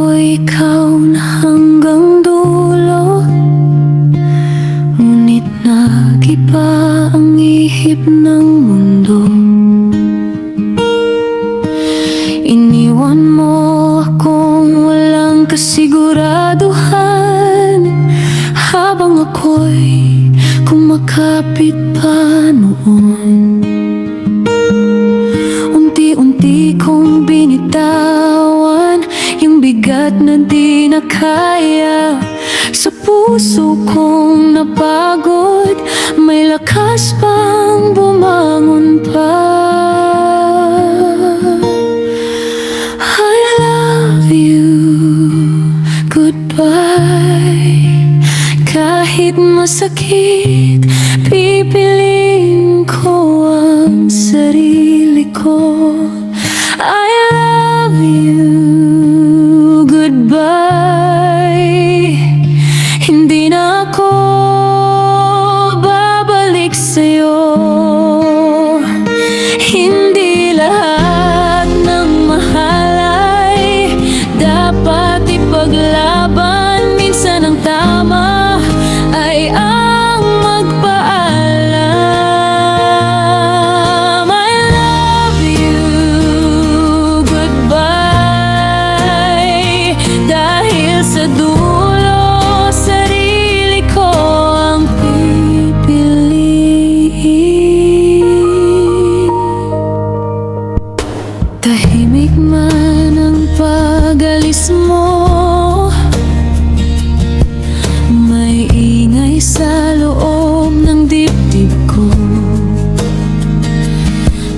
ko ikaw na hanggang dulo, ngunit nag-iba ang ihip ng mundo. Iniwan mo akong walang kasiguraduhan, habang ako'y kumakapit pa noon. Unti-unti kong binitawan yung bigat na di na kaya. Sa puso kong napagod, may lakas pang bumangon pa. I love you, goodbye. Kahit masakit, pipiliin ko ang sarili ko. I love you, goodbye. Hindi na ako babalik sa'yo. Hindi lahat ng mahal ay dapat ipaglaban. Minsan ang tama ay ang magpaalam. I love you, goodbye. Dahil sa dulo, sarili ko ang pipiliin. Tahimik man ang pag-alis mo, may ingay sa loob ng dibdib ko.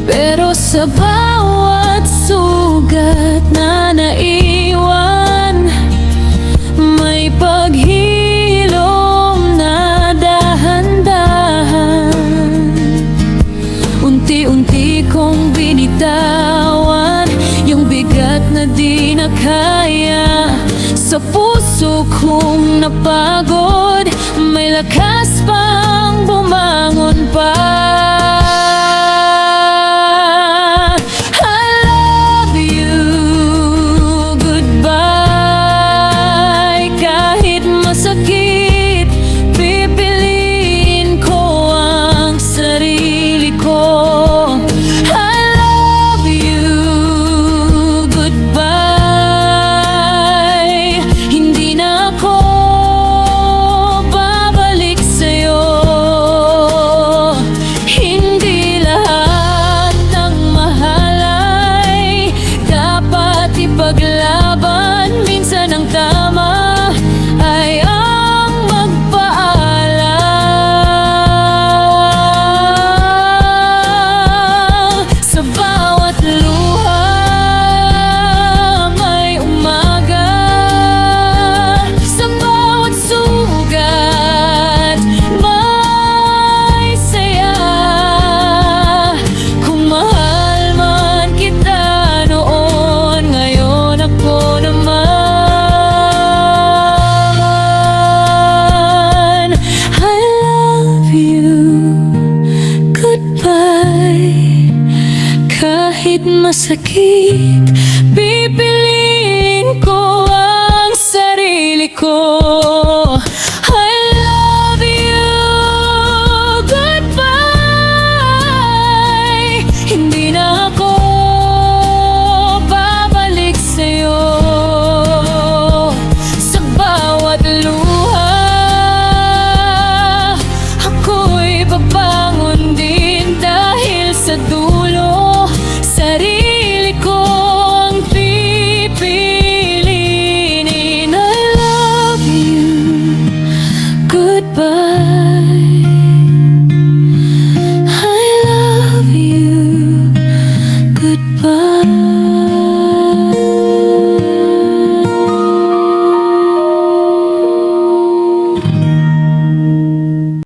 Pero sa bawat sugat na naiwan, may paghilom na dahan-dahan. Unti-unti kong binitawan yung bigat na di na kaya. Sa puso kong napagod, may lakas pang bumangon pa.